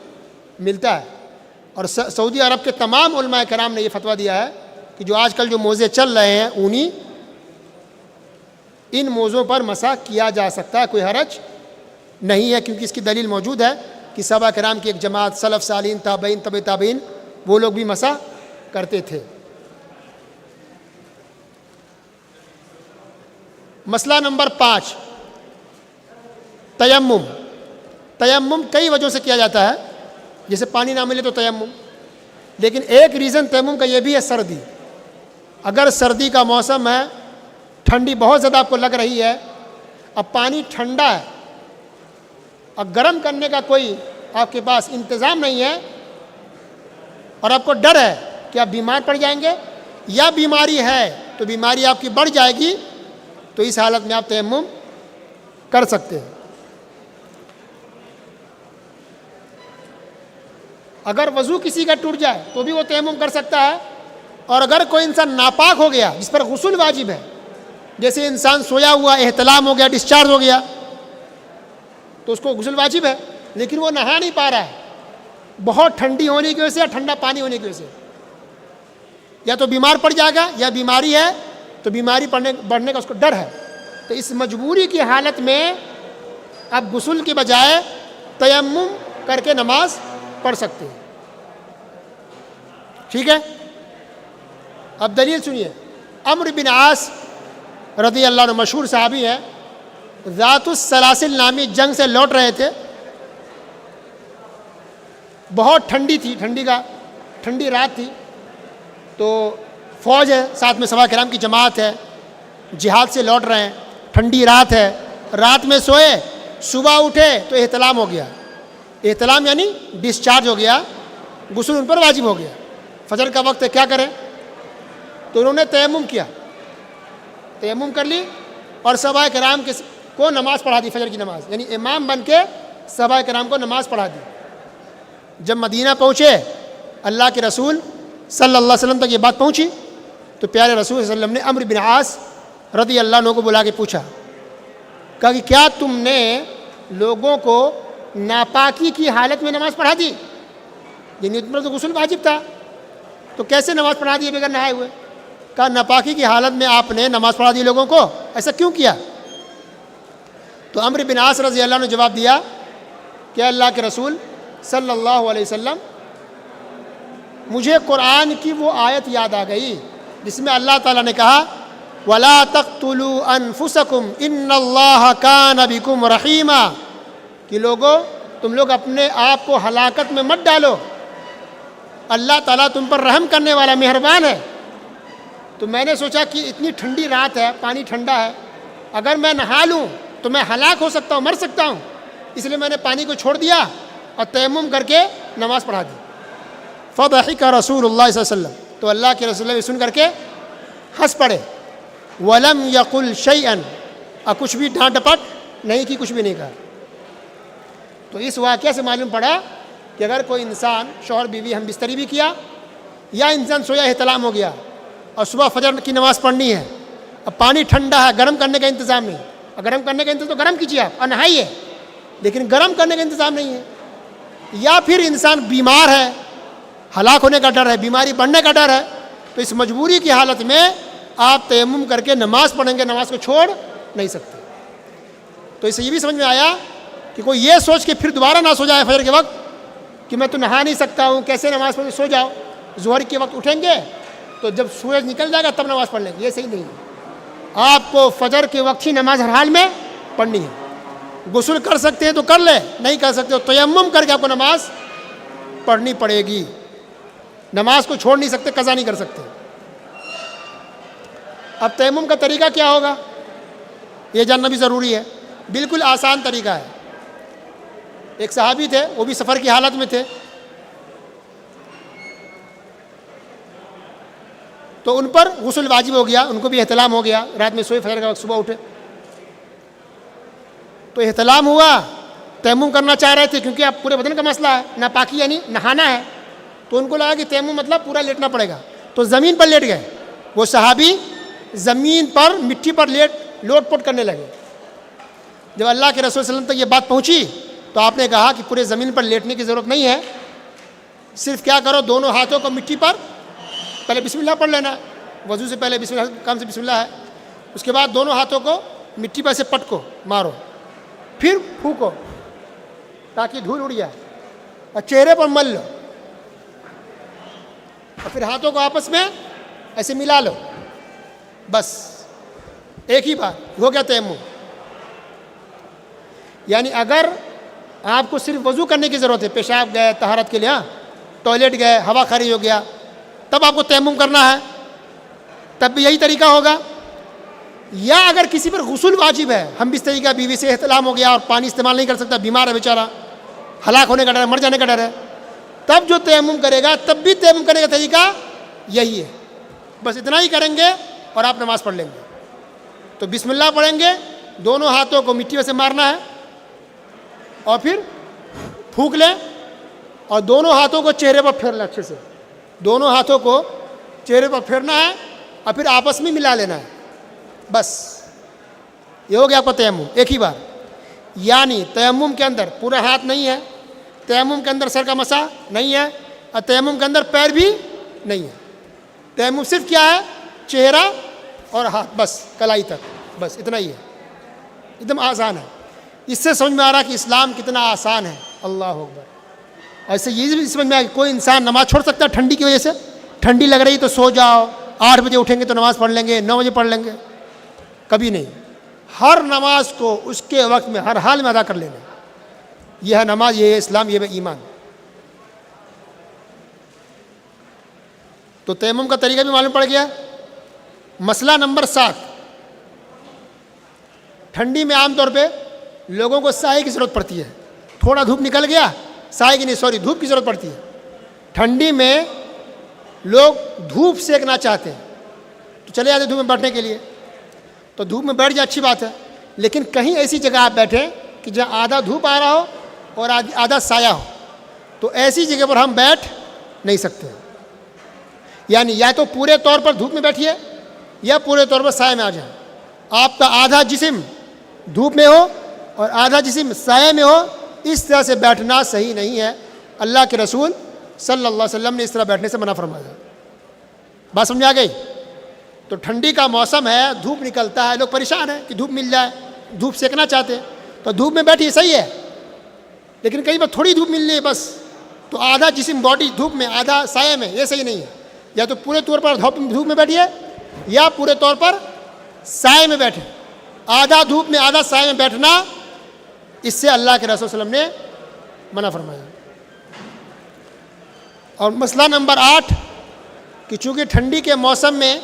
ملتا ہے، اور سعودی عرب کے تمام علماء کرام نے یہ فتویٰ دیا ہے کہ جو آج کل جو موزے چل رہے ہیں اونی، ان موزوں پر مسح کیا جا سکتا ہے، کوئی حرج نہیں ہے، کیونکہ اس کی دلیل موجود ہے کہ صحابہ کرام کی ایک جماعت، سلف صالحین، تابعین، تبع تابعین، وہ لوگ بھی مسح کرتے تھے۔ مسئلہ نمبر 5، تیمم۔ تیمم کئی وجہوں سے کیا جاتا ہے، جیسے پانی نہ ملے تو تیمم، لیکن ایک ریزن تیمم کا یہ بھی ہے سردی۔ اگر سردی کا موسم ہے، ٹھنڈی بہت زیادہ آپ کو لگ رہی ہے، اب پانی ٹھنڈا ہے اور گرم کرنے کا کوئی آپ کے پاس انتظام نہیں ہے، اور آپ کو ڈر ہے کہ آپ بیمار پڑ جائیں گے، یا بیماری ہے تو بیماری آپ کی بڑھ جائے گی، تو اس حالت میں آپ تیمم کر سکتے ہیں۔ اگر وضو کسی کا ٹوٹ جائے تو بھی وہ تیمم کر سکتا ہے، اور اگر کوئی انسان ناپاک ہو گیا جس پر غسل واجب ہے، جیسے انسان سویا ہوا، احتلام ہو گیا، ڈسچارج ہو گیا، تو اس کو غسل واجب ہے، لیکن وہ نہا نہیں پا رہا ہے بہت ٹھنڈی ہونے کی وجہ سے یا ٹھنڈا پانی ہونے کی وجہ سے، یا تو بیمار پڑ جائے گا یا بیماری ہے تو بیماری بڑھنے کا اس کو ڈر ہے، تو اس مجبوری کی حالت میں اب غسل کے بجائے تیمم کر کے نماز پڑھ سکتے ہیں۔ ٹھیک ہے؟ اب دلیل سنیے۔ عمرو بن عاص رضی اللہ عنہ مشہور صحابی ہیں، ذات السلاسل نامی جنگ سے لوٹ رہے تھے، بہت ٹھنڈی تھی، ٹھنڈی رات تھی، تو فوج ہے ساتھ میں، صحابہ کرام کی جماعت ہے، جہاد سے لوٹ رہے ہیں، ٹھنڈی رات ہے، رات میں سوئے، صبح اٹھے تو احتلام ہو گیا، احتلام یعنی ڈسچارج ہو گیا، غسل ان پر واجب ہو گیا، فجر کا وقت ہے، کیا کریں؟ تو انہوں نے تیمم کیا، تیمم کر لی، اور صحابہ کرام کو نماز پڑھا دی، فجر کی نماز، یعنی امام بن کے صحابہ کرام کو نماز پڑھا دی۔ جب مدینہ پہنچے، اللہ کے رسول صلی اللہ علیہ وسلم تک یہ بات پہنچی، تو پیارے رسول صلی اللہ علیہ وسلم نے عمرو بن عاص رضی اللہ عنہ کو بلا کے پوچھا، کہا کہ کیا تم نے لوگوں کو ناپاکی کی حالت میں نماز پڑھا دی؟ یعنی تم پر تو غسل واجب تھا، تو کیسے نماز پڑھا دی بغیر نہائے ہوئے؟ کہا ناپاکی کی حالت میں آپ نے نماز پڑھا دی لوگوں کو، ایسا کیوں کیا؟ تو عمرو بن عاص رضی اللہ عنہ نے جواب دیا کہ اللہ کے رسول صلی اللہ علیہ وسلم، مجھے قرآن کی وہ آیت یاد آ گئی جس میں اللہ تعالیٰ نے کہا وَلَا تَقْتُلُوا أَنفُسَكُمْ إِنَّ اللَّهَ كَانَ بِكُمْ رَحِيمًا، کہ لوگوں تم لوگ اپنے آپ کو ہلاکت میں مت ڈالو، اللہ تعالیٰ تم پر رحم کرنے والا مہربان ہے۔ تو میں نے سوچا کہ اتنی ٹھنڈی رات ہے، پانی ٹھنڈا ہے، اگر میں نہا لوں تو میں ہلاک ہو سکتا ہوں، مر سکتا ہوں، اس لیے میں نے پانی کو چھوڑ دیا اور تیمم کر کے نماز پڑھا دی۔ فضحک رسول اللہ صلی اللہ علیہ وسلم، تو اللہ کے رسول اللہ سن کر کے ہنس پڑے، ولم یقل شیئا، اور کچھ بھی ڈانٹ ڈپٹ نہیں کی، کچھ بھی نہیں کہا۔ تو اس واقعہ سے معلوم پڑا کہ اگر کوئی انسان، شوہر بیوی ہم بستری بھی کیا، یا انسان سویا احتلام ہو گیا اور صبح فجر کی نماز پڑھنی ہے، اب پانی ٹھنڈا ہے، گرم کرنے کا انتظام نہیں، اور گرم کرنے کا انتظام تو گرم کیجیے آپ اور نہائیے، لیکن گرم کرنے کا انتظام نہیں ہے، یا پھر انسان بیمار ہے، ہلاک ہونے کا ڈر ہے، بیماری بڑھنے کا ڈر ہے، تو اس مجبوری کی حالت میں آپ تیمم کر کے نماز پڑھیں گے، نماز کو چھوڑ نہیں سکتے۔ تو اس سے یہ بھی سمجھ میں آیا کہ کوئی یہ سوچ کے پھر دوبارہ نہ سو جائے فجر کے وقت کہ میں تو نہا نہیں سکتا ہوں، کیسے نماز پڑھ کے سو جاؤ، ظہر کے وقت اٹھیں گے تو جب سورج نکل جائے گا تب نماز پڑھ لیں گے، یہ صحیح نہیں ہے۔ آپ کو فجر کے وقت ہی نماز ہر حال میں پڑھنی ہے. غسل کر سکتے ہیں تو کر لیں, نہیں کر سکتے تو تیمم کر کے آپ کو نماز پڑھنی پڑے گی. نماز کو چھوڑ نہیں سکتے, قضا نہیں کر سکتے. اب تیمم کا طریقہ کیا ہوگا یہ جاننا بھی ضروری ہے. بالکل آسان طریقہ ہے. ایک صحابی تھے, وہ بھی سفر کی حالت میں تھے, تو ان پر غسل واجب ہو گیا, ان کو بھی احتلام ہو گیا. رات میں سوئے, فجر کا وقت صبح اٹھے تو احتلام ہوا. تیمم کرنا چاہ رہے تھے کیونکہ اب پورے بدن کا مسئلہ ہے, ناپاکی یعنی نہانا ہے, تو ان کو لگا کہ تیمم مطلب پورا لیٹنا پڑے گا, تو زمین پر لیٹ گئے. وہ صحابی زمین پر مٹی پر لوٹ پوٹ کرنے لگے. جب اللہ کے رسول صلی اللہ علیہ وسلم تک یہ بات پہنچی تو آپ نے کہا کہ پورے زمین پر لیٹنے کی ضرورت نہیں ہے, صرف کیا کرو, دونوں ہاتھوں کو مٹی پر پہلے بسم اللہ پڑھ لینا. وضو سے پہلے بسم اللہ, کام سے بسم اللہ ہے. اس کے بعد دونوں ہاتھوں کو مٹی پر سے پٹکو, مارو, پھر پھونکو تاکہ دھول اڑ جائے, اور چہرے پر مل لو, اور پھر ہاتھوں کو آپس میں ایسے ملا لو. بس ایک ہی بار ہو گیا تیمم. یعنی اگر آپ کو صرف وضو کرنے کی ضرورت ہے, پیشاب گئے طہارت کے لیے, ٹوائلٹ گئے, ہوا خارج ہو گیا, تب آپ کو تیمم کرنا ہے, تب بھی یہی طریقہ ہوگا. یا اگر کسی پر غسل واجب ہے, ہم بستری کا بیوی سے احتلام ہو گیا اور پانی استعمال نہیں کر سکتا, بیمار ہے بیچارہ, ہلاک ہونے کا ڈر ہے, مر جانے کا ڈر ہے, تب جو تیمم کرے گا تب بھی تیمم کرنے کا طریقہ یہی ہے. بس اتنا ہی کریں گے اور آپ نماز پڑھ لیں گے. تو بسم اللہ پڑھیں گے, دونوں ہاتھوں کو مٹی میں سے مارنا ہے, اور پھر پھونک لیں, اور دونوں ہاتھوں کو چہرے پر پھیر لیں اچھے سے. دونوں ہاتھوں کو چہرے پر پھیرنا ہے اور پھر آپس میں ملا لینا ہے. بس یہ ہو گیا آپ کا تیمم ایک ہی بار. یعنی تیمم کے اندر پورا ہاتھ نہیں ہے, تیمم کے اندر سر کا مسح نہیں ہے, اور تیمم کے اندر پیر بھی نہیں ہے. تیمم صرف کیا ہے, چہرہ اور ہاتھ, بس کلائی تک, بس اتنا ہی ہے. ایک دم آسان ہے. اس سے سمجھ میں آ رہا کہ اسلام کتنا آسان ہے. اللہ اکبر. ایسے یہ بھی سمجھ میں آیا کہ کوئی انسان نماز چھوڑ سکتا ہے ٹھنڈی کی وجہ سے, ٹھنڈی لگ رہی تو سو جاؤ, 8 بجے اٹھیں گے تو نماز پڑھ لیں گے, 9 بجے پڑھ لیں گے, کبھی نہیں. ہر نماز کو اس کے وقت میں ہر حال میں ادا کر لینا. یہ ہے نماز, یہ ہے اسلام, یہ ہے ایمان. تو تیمم کا طریقہ بھی معلوم پڑ گیا. مسئلہ نمبر 7, ٹھنڈی میں عام طور پہ لوگوں کو سائے کی ضرورت پڑتی ہے. تھوڑا دھوپ نکل گیا, سائے کی نہیں, سوری, دھوپ کی ضرورت پڑتی ہے. ٹھنڈی میں لوگ دھوپ سیکنا چاہتے ہیں تو چلے جاتے دھوپ میں بیٹھنے کے لیے, تو دھوپ میں بیٹھ جائے اچھی بات ہے. لیکن کہیں ایسی جگہ آپ بیٹھیں کہ جہاں آدھا دھوپ آ رہا ہو اور آدھا سایہ ہو, تو ایسی جگہ پر ہم بیٹھ نہیں سکتے. یعنی یا تو پورے طور پر دھوپ میں بیٹھیے یا پورے طور پر سائے میں آ جائیں. آپ کا آدھا جسم دھوپ میں ہو اور آدھا جسم سائے میں ہو, اس طرح سے بیٹھنا صحیح نہیں ہے. اللہ کے رسول صلی اللہ علیہ وسلم نے اس طرح بیٹھنے سے منع فرمایا. بات سمجھ آ گئی؟ تو ٹھنڈی کا موسم ہے, دھوپ نکلتا ہے, لوگ پریشان ہیں کہ دھوپ مل جائے, دھوپ سیکنا چاہتے ہیں, تو دھوپ میں بیٹھیے, صحیح ہے. لیکن کئی بار تھوڑی دھوپ مل رہی ہے بس, تو آدھا جسم باڈی دھوپ میں آدھا سائے میں, یہ صحیح نہیں ہے. یا تو پورے طور پر دھوپ میں بیٹھیے یا پورے طور پر سائے میں بیٹھے. آدھا دھوپ میں آدھا سائے میں بیٹھنا, اس سے اللہ کے رسول صلی اللہ علیہ وسلم نے منع فرمایا. اور مسئلہ نمبر 8 کہ چونکہ ٹھنڈی کے موسم میں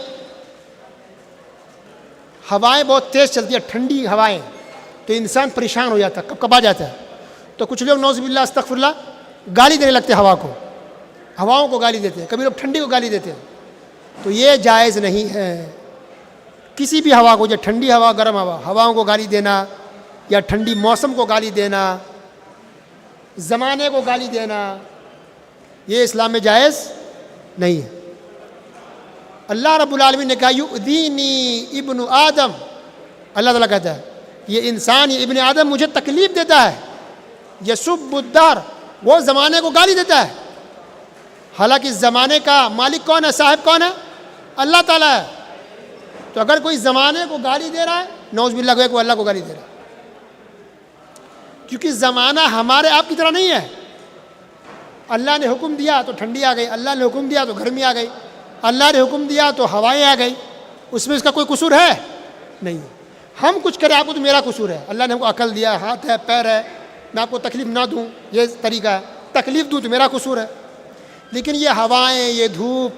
ہوائیں بہت تیز چلتی ہیں, ٹھنڈی ہوائیں, تو انسان پریشان ہو جاتا ہے, کب کب آ جاتا ہے. تو کچھ لوگ نعوذ باللہ استغفر اللہ گالی دینے لگتے ہیں ہوا کو, ہواؤں کو گالی دیتے ہیں, کبھی لوگ ٹھنڈی کو گالی دیتے ہیں. تو یہ جائز نہیں ہے. کسی بھی ہوا کو, جو ٹھنڈی ہوا, گرم ہوا, ہواؤں کو گالی دینا یا ٹھنڈی موسم کو گالی دینا, زمانے کو گالی دینا, یہ اسلام میں جائز نہیں ہے. اللہ رب العالمین نے کہا یؤذینی ابن آدم, اللہ تعالیٰ کہتا ہے یہ انسان, یہ ابن آدم مجھے تکلیف دیتا ہے. یسب الدار, وہ زمانے کو گالی دیتا ہے. حالانکہ زمانے کا مالک کون ہے, صاحب کون ہے؟ اللہ تعالیٰ ہے. تو اگر کوئی زمانے کو گالی دے رہا ہے, نعوذ باللہ گویا کہ اللہ کو گالی دے رہا ہے. کیونکہ زمانہ ہمارے آپ کی طرح نہیں ہے. اللہ نے حکم دیا تو ٹھنڈی آ گئی, اللہ نے حکم دیا تو گرمی آ گئی, اللہ نے حکم دیا تو ہوائیں آ گئی, اس میں اس کا کوئی قصور ہے؟ نہیں ہے. ہم کچھ کریں آپ کو تو میرا قصور ہے, اللہ نے ہم کو عقل دیا, ہاتھ ہے, پیر ہے, میں آپ کو تکلیف نہ دوں یہ طریقہ ہے, تکلیف دوں تو میرا قصور ہے. لیکن یہ ہوائیں, یہ دھوپ,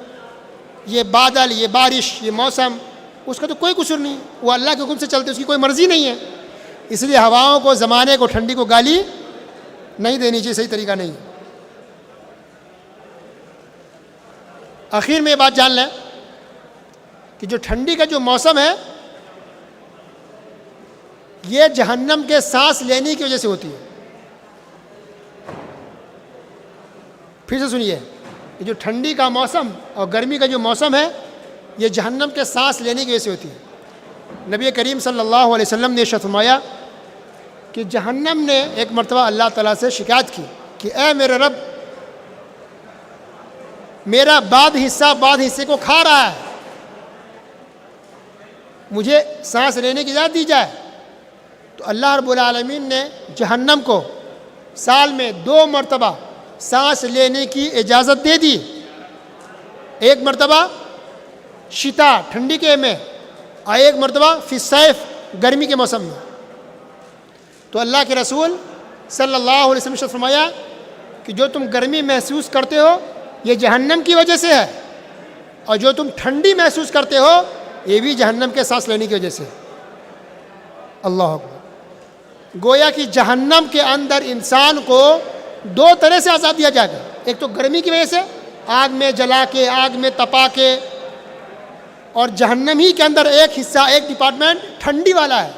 یہ بادل, یہ بارش, یہ موسم, اس کا تو کوئی قصور نہیں, وہ اللہ کے حکم سے چلتے, اس کی کوئی مرضی نہیں ہے. اس لیے ہواؤں کو, زمانے کو, ٹھنڈی کو گالی نہیں دینی چاہیے, صحیح طریقہ نہیں ہے. آخر میں یہ بات جان لیں کہ جو ٹھنڈی کا جو موسم ہے یہ جہنم کے سانس لینے کی وجہ سے ہوتی ہے. پھر سے سنیے, یہ جو ٹھنڈی کا موسم اور گرمی کا جو موسم ہے یہ جہنم کے سانس لینے کی وجہ سے ہوتی ہے. نبی کریم صلی اللہ علیہ وسلم نے ارشاد فرمایا کہ جہنم نے ایک مرتبہ اللہ تعالیٰ سے شکایت کی کہ اے میرے رب, میرا بعض حصے کو کھا رہا ہے, مجھے سانس لینے کی اجازت دی جائے. تو اللہ رب العالمین نے جہنم کو سال میں 2 مرتبہ سانس لینے کی اجازت دے دی. ایک مرتبہ شتا ٹھنڈی کے میں, اور ایک مرتبہ فی الصیف گرمی کے موسم میں. تو اللہ کے رسول صلی اللہ علیہ وسلم نے فرمایا کہ جو تم گرمی محسوس کرتے ہو یہ جہنم کی وجہ سے ہے, اور جو تم ٹھنڈی محسوس کرتے ہو یہ بھی جہنم کے سانس لینے کی وجہ سے. اللہ اکبر. گویا کہ جہنم کے اندر انسان کو 2 طرح سے عذاب دیا جائے گا. ایک تو گرمی کی وجہ سے, آگ میں جلا کے, آگ میں تپا کے, اور جہنم ہی کے اندر ایک حصہ, ایک ڈپارٹمنٹ ٹھنڈی والا ہے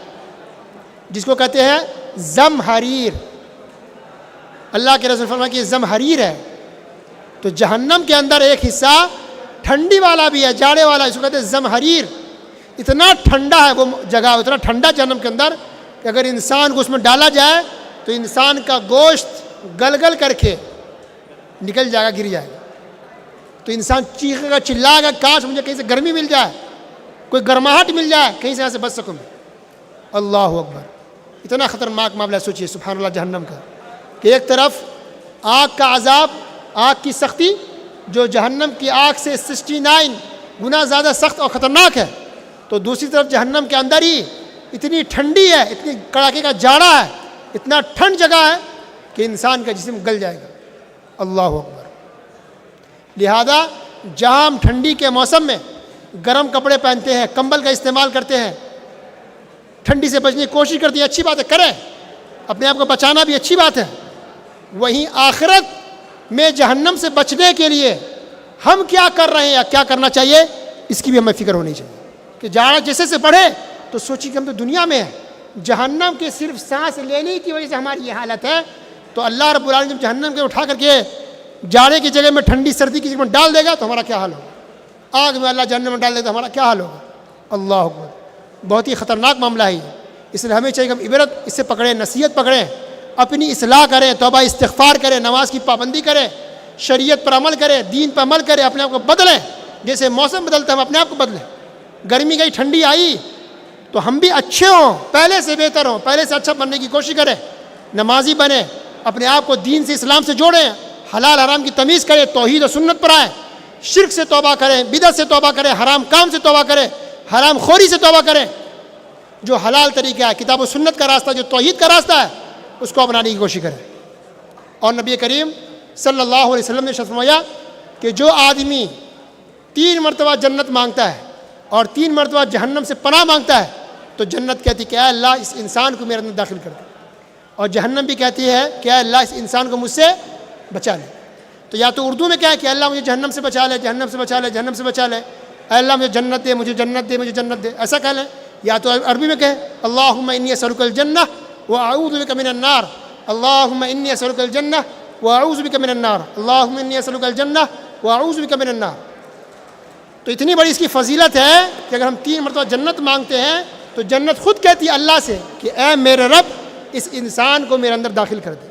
جس کو کہتے ہیں زمہریر. اللہ کے رسول فرمایا کہ یہ زمہریر ہے. تو جہنم کے اندر ایک حصہ ٹھنڈی والا بھی ہے, جاڑے والا, اس کو کہتے ہیں زمہریر. اتنا ٹھنڈا ہے وہ جگہ, اتنا ٹھنڈا جہنم کے اندر کہ اگر انسان کو اس میں ڈالا جائے تو انسان کا گوشت گل گل کر کے نکل جائے گا, گر جائے گا. تو انسان چیخے گا, چلائے گا, کاش مجھے کہیں سے گرمی مل جائے, کوئی گرماہٹ مل جائے, کہیں سے یہاں سے بچ سکوں میں. اللہ اکبر. اتنا خطرناک معاملہ سوچیے سبحان اللہ جہنم کا, کہ ایک طرف آگ کا عذاب, آگ کی سختی جو جہنم کی آگ سے 69 گنا زیادہ سخت اور خطرناک ہے, تو دوسری طرف جہنم کے اندر ہی اتنی ٹھنڈی ہے, اتنی کڑاکے کا جاڑا ہے, اتنا ٹھنڈ جگہ ہے کہ انسان کا جسم گل جائے گا. اللہ اکبر. لہذا جہاں ہم ٹھنڈی کے موسم میں گرم کپڑے پہنتے ہیں, کمبل کا استعمال کرتے ہیں, ٹھنڈی سے بچنے کی کوشش کرتے ہیں, اچھی بات ہے, کریں, اپنے آپ کو بچانا بھی اچھی بات ہے. وہیں آخرت میں جہنم سے بچنے کے لیے ہم کیا کر رہے ہیں یا کیا کرنا چاہیے, اس کی بھی ہمیں فکر ہونی چاہیے. کہ جاڑا جیسے سے بڑھے تو سوچی کہ ہم تو دنیا میں ہیں, جہنم کے صرف سانس لینے کی وجہ سے ہماری یہ حالت ہے. تو اللہ رب العالمین جب جہنم کے اٹھا کر کے جاڑے کی جگہ میں, ٹھنڈی سردی کی جگہ میں ڈال دے گا تو ہمارا کیا حال ہوگا. آگ میں اللہ جہنم میں ڈال دے گا تو ہمارا کیا حال ہوگا. اللہ اکبر. بہت ہی خطرناک معاملہ ہے یہ. اس لیے ہمیں چاہیے کہ ہم عبرت اس سے پکڑیں, نصیحت پکڑیں, اپنی اصلاح کریں, توبہ استغفار کریں, نماز کی پابندی کریں, شریعت پر عمل کریں, دین پر عمل کریں, اپنے آپ کو بدلیں. جیسے موسم بدلتا ہے ہم اپنے آپ کو بدلیں. گرمی گئی, ٹھنڈی آئی تو ہم بھی اچھے ہوں, پہلے سے بہتر ہوں, پہلے سے اچھا بننے کی کوشش کریں, نمازی بنیں, اپنے آپ کو دین سے, اسلام سے جوڑیں, حلال حرام کی تمیز کریں, توحید و سنت پر آئیں, شرک سے توبہ کریں, بدعت سے توبہ کریں, حرام کام سے توبہ کریں, حرام خوری سے توبہ کریں. جو حلال طریقہ ہے, کتاب و سنت کا راستہ, جو توحید کا راستہ ہے, اس کو اپنانے کی کوشش کریں. اور نبی کریم صلی اللہ علیہ وسلم نے فرمایا کہ جو آدمی 3 مرتبہ جنت مانگتا ہے اور 3 مرتبہ جہنم سے پناہ مانگتا ہے تو جنت کہتی کہ اے اللہ اس انسان کو میرے اندر داخل کر دے, اور جہنم بھی کہتی ہے کہ اے اللہ اس انسان کو مجھ سے بچا لے. تو یا تو اردو میں کیا ہے کہ اللہ مجھے جہنم سے بچا لے, جہنم سے بچا لے, جہنم سے بچا لے, اے اللہ مجھے جنت دے, مجھے جنت دے, مجھے جنت دے, ایسا کہہ لیں. یا تو عربی میں کہیں اللہم انی اسألک الجنہ واعوذ بک من النار, اللہم انی اسألک الجنہ واعوذ بک من النار, اللہم انی اسألک الجنہ واعوذ بک من النار. تو اتنی بڑی اس کی فضیلت ہے کہ اگر ہم 3 مرتبہ جنت مانگتے ہیں تو جنت خود کہتی ہے اللہ سے کہ اے میرے رب اس انسان کو میرے اندر داخل کر دے.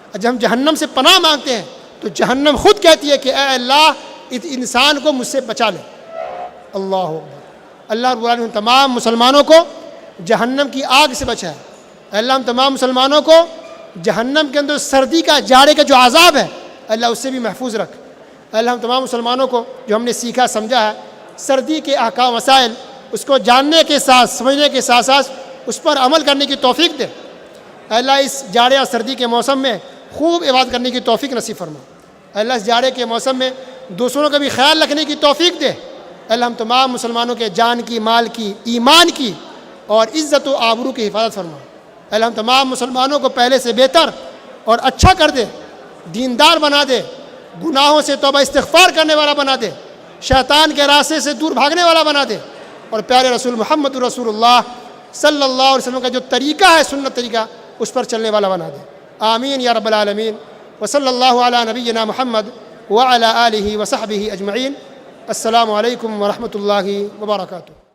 اور جب ہم جہنم سے پناہ مانگتے ہیں تو جہنم خود کہتی ہے کہ اے اللہ اس انسان کو مجھ سے بچا لے. اللہ اکبر. اللہ رب العالمین تمام مسلمانوں کو جہنم کی آگ سے بچائے. اللہ ہم تمام مسلمانوں کو جہنم کے اندر سردی کا, جاڑے کا جو عذاب ہے, اللہ اس سے بھی محفوظ رکھ. اللہ ہم تمام مسلمانوں کو جو ہم نے سیکھا سمجھا ہے, سردی کے احکام مسائل اس کو جاننے کے ساتھ سمجھنے کے ساتھ ساتھ اس پر عمل کرنے کی توفیق دے۔ اے اللہ اس جاڑے اور سردی کے موسم میں خوب عبادت کرنے کی توفیق نصیب فرما۔ اے اللہ اس جاڑے کے موسم میں دوسروں کا بھی خیال رکھنے کی توفیق دے۔ اے اللہ ہم تمام مسلمانوں کے جان کی، مال کی، ایمان کی اور عزت و آبرو کی حفاظت فرما۔ اے اللہ ہم تمام مسلمانوں کو پہلے سے بہتر اور اچھا کر دے، دیندار بنا دے، گناہوں سے توبہ استغفار کرنے والا بنا دے، شیطان کے راستے سے دور بھاگنے والا بنا دے، اور پیارے رسول محمد رسول اللہ صلی اللہ علیہ وسلم کا جو طریقہ ہے، سنت طریقہ، اس پر چلنے والا بنا دے۔ آمین یا رب العالمین۔ وصلی اللہ علی نبینا محمد وعلی آلہ وصحبہ اجمعین۔ السلام علیکم ورحمۃ اللہ وبرکاتہ۔